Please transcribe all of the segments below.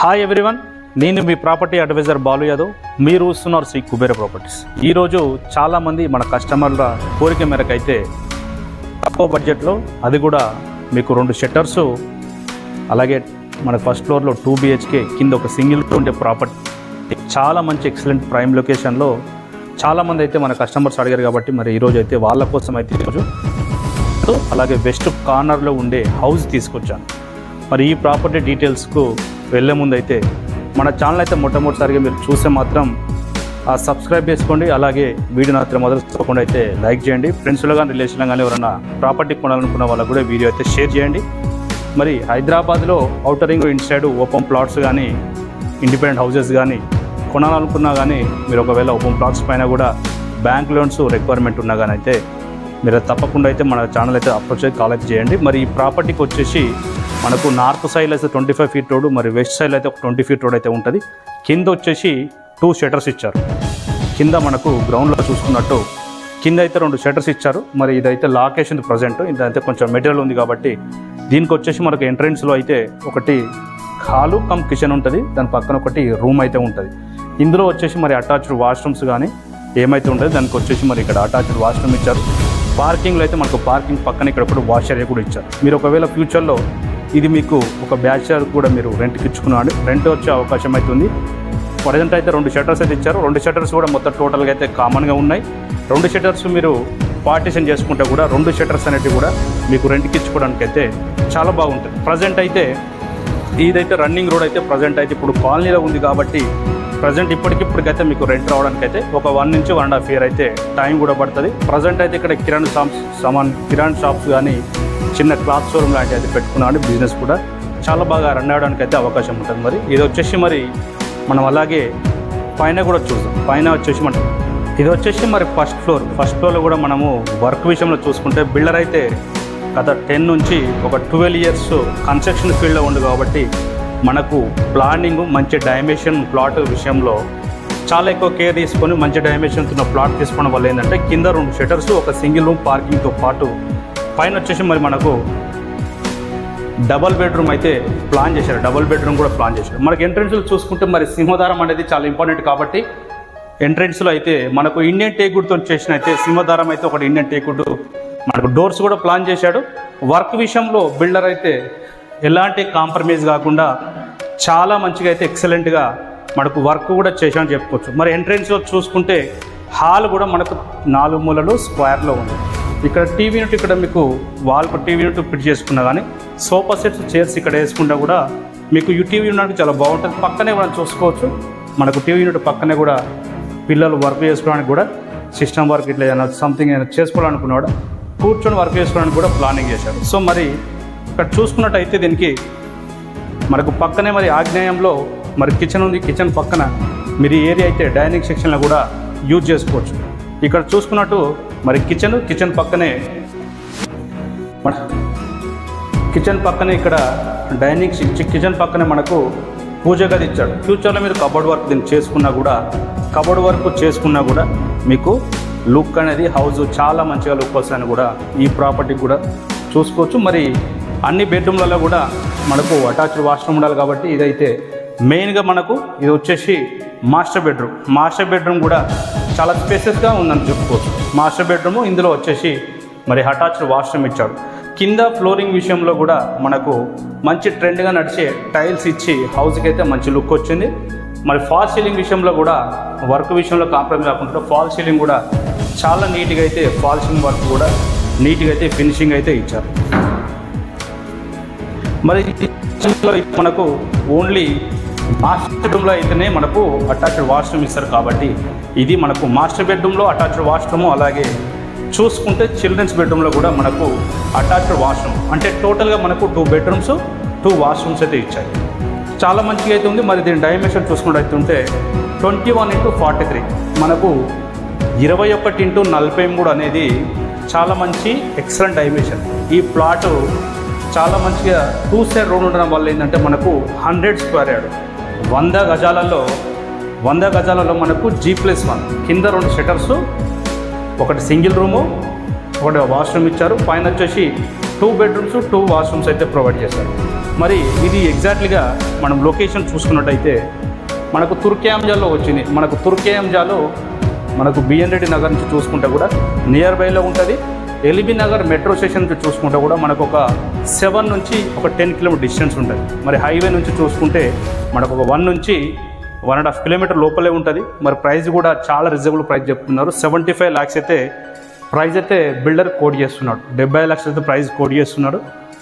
Hi everyone, నేను మీ property advisor Balu Yadav. మీరు చూస్తున్నారు శ్రీ కుబేర ప్రాపర్టీస్. ఈరోజు చాలామంది మన కస్టమర్ల కోరిక మేరకు అయితే తక్కువ బడ్జెట్లో, అది కూడా మీకు 2 షట్టర్స్, అలాగే మన ఫస్ట్ ఫ్లోర్లో 2 BHK కింద ఒక సింగిల్ ఉండే ప్రాపర్టీ, చాలా మంచి ఎక్సలెంట్ ప్రైమ్ లొకేషన్లో చాలామంది అయితే మన కస్టమర్స్ అడిగారు కాబట్టి మరి ఈరోజు అయితే వాళ్ళ కోసం అయితే ఈరోజు అలాగే వెస్ట్ కార్నర్లో ఉండే హౌస్ తీసుకొచ్చాను. మరి ఈ ప్రాపర్టీ డీటెయిల్స్కు వెళ్ళే ముందు అయితే మన ఛానల్ అయితే మొట్టమొదటిసారిగా మీరు చూస్తే మాత్రం సబ్స్క్రైబ్ చేసుకోండి. అలాగే వీడియో మాత్రం మొదలుకోకుండా అయితే లైక్ చేయండి. ఫ్రెండ్స్లో కానీ రిలేషన్లో కానీ ఎవరైనా ప్రాపర్టీ కొనాలనుకున్న వాళ్ళకు కూడా వీడియో అయితే షేర్ చేయండి. మరి హైదరాబాద్లో outer ring inside open plots కానీ ఇండిపెండెంట్ హౌసెస్ కానీ కొనాలనుకున్నా కానీ మీరు ఒకవేళ ఓపెన్ ప్లాట్స్ పైన కూడా బ్యాంక్ లోన్స్ రిక్వైర్మెంట్ ఉన్నా కానీ అయితే మీరు తప్పకుండా అయితే మన ఛానల్ అయితే అప్రోచ్ అయితే కాల్ అయితే చేయండి. మరి ఈ ప్రాపర్టీకి వచ్చేసి మనకు నార్త్ సైడ్ అయితే 25 ఫీట్ రోడ్, మరి వెస్ట్ సైడ్ అయితే ఒక 20 ఫీట్ రోడ్ అయితే ఉంటుంది. కింద వచ్చేసి 2 షట్టర్స్ ఇచ్చారు. కింద మనకు గ్రౌండ్లో చూసుకున్నట్టు కింద అయితే 2 షట్టర్స్ ఇచ్చారు. మరి ఇదైతే లాకేషన్ ప్రజెంట్, ఇదైతే కొంచెం మెటీరియల్ ఉంది కాబట్టి దీనికి వచ్చేసి మనకు ఎంట్రెన్స్లో అయితే ఒకటి హాలు కమ్ కిచెన్ ఉంటుంది, దాని పక్కన ఒకటి రూమ్ అయితే ఉంటుంది. ఇందులో వచ్చేసి మరి అటాచ్డ్ వాష్రూమ్స్ కానీ ఏమైతే ఉంటుంది, దానికి వచ్చేసి మరి ఇక్కడ అటాచ్డ్ వాష్రూమ్ ఇచ్చారు. పార్కింగ్లో అయితే మనకు పార్కింగ్ పక్కన ఇక్కడ కూడా వాష్ ఏరియా కూడా ఇచ్చారు. మీరు ఒకవేళ ఫ్యూచర్లో ఇది మీకు ఒక బ్యాచిలర్ కూడా మీరు రెంట్కి ఇచ్చుకున్నాడు, రెంట్ వచ్చే అవకాశం అయితే ఉంది. ప్రజెంట్ అయితే 2 షట్టర్స్ అయితే ఇచ్చారు. 2 షట్టర్స్ కూడా మొత్తం టోటల్గా అయితే కామన్గా ఉన్నాయి. 2 షట్టర్స్ మీరు పార్టిషన్ చేసుకుంటే కూడా 2 షట్టర్స్ అనేవి కూడా మీకు రెంట్కి ఇచ్చుకోవడానికి అయితే చాలా బాగుంటుంది. ప్రజెంట్ అయితే ఇదైతే రన్నింగ్ రోడ్ అయితే ప్రజెంట్ అయితే ఇప్పుడు కాలనీలో ఉంది కాబట్టి ప్రజెంట్ ఇప్పటికైతే మీకు రెంట్ రావడానికి అయితే ఒక 1 నుంచి 1.5 ఇయర్ అయితే టైం కూడా పడుతుంది. ప్రజెంట్ అయితే ఇక్కడ కిరాణా షాప్స్ కానీ చిన్న క్లాత్ షోరూమ్ లాంటివి అయితే పెట్టుకున్నాడు. బిజినెస్ కూడా చాలా బాగా రన్ అవ్వడానికి అయితే అవకాశం ఉంటుంది. మరి ఇది వచ్చేసి మరి మనం అలాగే పైన కూడా చూద్దాం. పైన వచ్చేసి మనం ఇది వచ్చేసి మరి ఫస్ట్ ఫ్లోర్లో కూడా మనము వర్క్ విషయంలో చూసుకుంటే బిల్డర్ అయితే గత 10 నుంచి ఒక 12 ఇయర్స్ కన్స్ట్రక్షన్ ఫీల్డ్లో ఉంది కాబట్టి మనకు ప్లానింగ్ మంచి డైమెన్షన్ ప్లాట్ విషయంలో చాలా ఎక్కువ కేర్ తీసుకొని మంచి డైమెన్షన్ ఉన్న ప్లాట్ తీసుకోవడం వల్ల ఏంటంటే కింద 2 షట్టర్స్, ఒక సింగిల్ రూమ్ పార్కింగ్తో పాటు పైన వచ్చేసి మరి మనకు డబల్ బెడ్రూమ్ అయితే ప్లాన్ చేశారు. డబల్ బెడ్రూమ్ కూడా ప్లాన్ చేశారు. మనకు ఎంట్రెన్స్లో చూసుకుంటే మరి సింహద్వారం అనేది చాలా ఇంపార్టెంట్ కాబట్టి ఎంట్రెన్స్లో అయితే మనకు ఇండియన్ టేక్వుడ్తో చేసిన అయితే సింహద్వారం అయితే ఒకటి ఇండియన్ టేక్వుడ్, మనకు డోర్స్ కూడా ప్లాన్ చేశాడు. వర్క్ విషయంలో బిల్డర్ అయితే ఎలాంటి కాంప్రమైజ్ కాకుండా చాలా మంచిగా అయితే ఎక్సలెంట్గా మనకు వర్క్ కూడా చేశామని చెప్పుకోవచ్చు. మరి ఎంట్రెన్స్లో చూసుకుంటే హాల్ కూడా మనకు 4 మూలలు స్క్వేర్లో ఉంది. ఇక్కడ టీవీ యూనిట్, ఇక్కడ మీకు వాల్కు టీవీ యూనిట్ ఫిట్ చేసుకున్నా కానీ సోఫా సెట్స్, చైర్స్ ఇక్కడ వేసుకుంటా కూడా మీకు ఈ టీవీ యూనిట్ చాలా బాగుంటుంది. పక్కనే మనం చూసుకోవచ్చు, మనకు టీవీ యూనిట్ పక్కనే కూడా పిల్లలు వర్క్ చేసుకోవడానికి కూడా సిస్టమ్ వర్క్ ఇట్లా ఏదైనా సంథింగ్ ఏదైనా చేసుకోవాలనుకున్నాడు కూర్చొని వర్క్ చేసుకోవడానికి కూడా ప్లానింగ్ చేశాడు. సో మరి ఇక్కడ చూసుకున్నట్టయితే దీనికి మనకు పక్కనే మరి ఆగ్నేయంలో మరి కిచెన్ ఉంది. కిచెన్ పక్కన మీరు ఏరియా అయితే డైనింగ్ సెక్షన్లో కూడా యూజ్ చేసుకోవచ్చు. ఇక్కడ చూసుకున్నట్టు మరి కిచెన్ పక్కనే ఇక్కడ డైనింగ్ కిచెన్ పక్కనే మనకు పూజ గది ఇచ్చాడు. ఫ్యూచర్లో మీరు కబోర్డ్ వర్క్ దీన్ని చేసుకున్నా కూడా మీకు లుక్ అనేది హౌస్ చాలా మంచిగా లుక్ వస్తుందని కూడా ఈ ప్రాపర్టీకి కూడా చూసుకోవచ్చు. మరి అన్ని బెడ్రూమ్లలో కూడా మనకు అటాచ్డ్ వాష్రూమ్ ఉండాలి కాబట్టి ఇదైతే మెయిన్గా మనకు ఇది వచ్చేసి మాస్టర్ బెడ్రూమ్ కూడా చాలా స్పేసెస్గా ఉందని చెప్పుకోవచ్చు. మాస్టర్ బెడ్రూమ్, ఇందులో వచ్చేసి మరి అటాచ్డ్ వాష్రూమ్ ఇచ్చాడు. కింద ఫ్లోరింగ్ విషయంలో కూడా మనకు మంచి ట్రెండ్గా నడిచే టైల్స్ ఇచ్చి హౌస్కి అయితే మంచి లుక్ వచ్చింది. మరి ఫాల్ సీలింగ్ విషయంలో కూడా వర్క్ విషయంలో కాంప్రమైజ్ కాకుండా ఫాల్ సీలింగ్ కూడా చాలా నీట్గా అయితే ఫాల్ సీలింగ్ వర్క్ కూడా నీట్గా అయితే ఫినిషింగ్ అయితే ఇచ్చారు. మరి మనకు ఓన్లీ మాస్టర్ బెడ్రూమ్లో అయితేనే మనకు అటాచ్డ్ వాష్రూమ్ ఇస్తారు కాబట్టి ఇది మనకు మాస్టర్ బెడ్రూమ్లో అటాచ్డ్ వాష్రూము, అలాగే చూసుకుంటే చిల్డ్రన్స్ బెడ్రూమ్లో కూడా మనకు అటాచ్డ్ వాష్రూమ్, అంటే టోటల్గా మనకు 2 బెడ్రూమ్స్ 2 వాష్రూమ్స్ అయితే ఇచ్చాయి. చాలా మంచిగా అయితే ఉంది. మరి దీని డైమెన్షన్ చూసుకున్నట్టయితే 21x43 మనకు 21x43 అనేది చాలా మంచి ఎక్సలెంట్ డైమెన్షన్. ఈ ప్లాట్ చాలా మంచిగా 2 సైడ్ రోడ్ ఉండడం వల్ల ఏంటంటే మనకు 100 స్క్వేర్ యార్డ్ 100 గజాలలో మనకు G+1 కింద 2 షట్టర్స్ ఒకటి సింగిల్ రూము, ఒకటి వాష్రూమ్ ఇచ్చారు. పైన వచ్చేసి 2 బెడ్రూమ్స్ 2 వాష్రూమ్స్ అయితే ప్రొవైడ్ చేశారు. మరి ఇది ఎగ్జాక్ట్లీగా మనం లొకేషన్ చూసుకున్నట్టయితే మనకు తుర్క్యాంజాలో వచ్చింది. మనకు తుర్క్యాంజాలో మనకు బిఎన్ రెడ్డి నగర్ నుంచి చూసుకుంటే కూడా నియర్ బైలో ఉంటుంది. ఎల్బీ నగర్ మెట్రో స్టేషన్ నుంచి చూసుకుంటే కూడా మనకు ఒక 7 నుంచి ఒక 10 కిలోమీటర్ డిస్టెన్స్ ఉంటుంది. మరి హైవే నుంచి చూసుకుంటే మనకు ఒక 1 నుంచి 1.5 కిలోమీటర్ లోపలే ఉంటుంది. మరి ప్రైస్ కూడా చాలా రీజనబుల్ ప్రైస్ చెప్తున్నారు. 75 lakhs అయితే ప్రైస్ అయితే బిల్డర్ కోడ్ చేస్తున్నాడు. 70 lakhs అయితే ప్రైస్ కోడ్ చేస్తున్నాడు.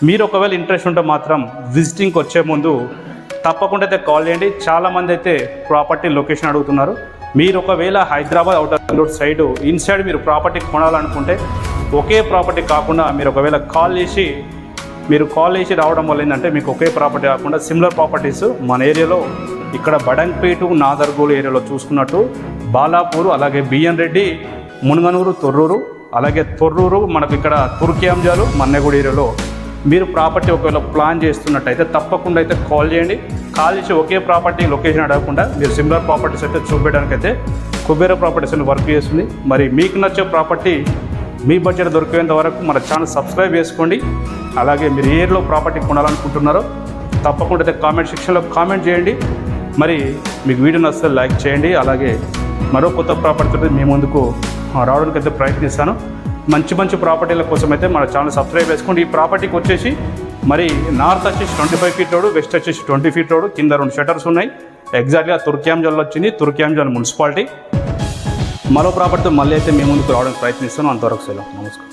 మీరు ఒకవేళ ఇంట్రెస్ట్ ఉంటే మాత్రం విజిటింగ్కి వచ్చే ముందు తప్పకుండా అయితే కాల్ చేయండి. చాలామంది అయితే ప్రాపర్టీ లొకేషన్ అడుగుతున్నారు. మీరు ఒకవేళ Hyderabad outer road side inside మీరు ప్రాపర్టీ కొనాలనుకుంటే ఒకే ప్రాపర్టీ కాకుండా మీరు ఒకవేళ కాల్ చేసి రావడం వల్ల ఏంటంటే మీకు ఒకే ప్రాపర్టీ కాకుండా సిమిలర్ ప్రాపర్టీస్ మన ఏరియాలో ఇక్కడ బడంగ్పేట నాదర్గోలు ఏరియాలో చూసుకున్నట్టు బాలాపూర్, అలాగే బిఎన్ రెడ్డి, మునగనూరు, తొర్రూరు, అలాగే తొర్రూరు మనకు ఇక్కడ తుర్క్యాంజాలు, మన్నెగూడ ఏరియాలో మీరు ప్రాపర్టీ ఒకవేళ ప్లాన్ చేస్తున్నట్టయితే తప్పకుండా అయితే కాల్ చేయండి. కాల్ చేసి ఒకే ప్రాపర్టీ లొకేషన్ అడగకుండా మీరు సిమిలర్ ప్రాపర్టీస్ అయితే చూపించడానికి అయితే కుబేర ప్రాపర్టీస్ అని వర్క్ చేస్తుంది. మరి మీకు నచ్చే ప్రాపర్టీ మీ బడ్జెట్ దొరికేంత వరకు మన ఛానల్ సబ్స్క్రైబ్ చేసుకోండి. అలాగే మీరు ఏ ఏరియాలో ప్రాపర్టీ కొనాలనుకుంటున్నారో తప్పకుండా అయితే కామెంట్ సెక్షన్లో కామెంట్ చేయండి. మరి మీకు వీడియో నచ్చితే లైక్ చేయండి. అలాగే మరో కొత్త ప్రాపర్టీతో మీ ముందుకు రావడానికి అయితే ప్రయత్నిస్తాను. మంచి ప్రాపర్టీల కోసం అయితే మన ఛానల్ సబ్స్క్రైబ్ చేసుకోండి. ఈ ప్రాపర్టీకి వచ్చేసి మరి నార్త్ వచ్చేసి 25 feet రోడ్, వెస్ట్ వచ్చేసి 20 feet రోడ్, కింద 2 షటర్స్ ఉన్నాయి. ఎగ్జాక్ట్గా తుర్క్యాంజాల్లో వచ్చింది. తుర్క్యాంజాల్ మున్సిపాలిటీ. మరో ప్రాపర్టీతో మళ్ళీ అయితే మీ ముందుకు రావడానికి ప్రయత్నిస్తాను. అంతవరకు సెలవు. నమస్కారం.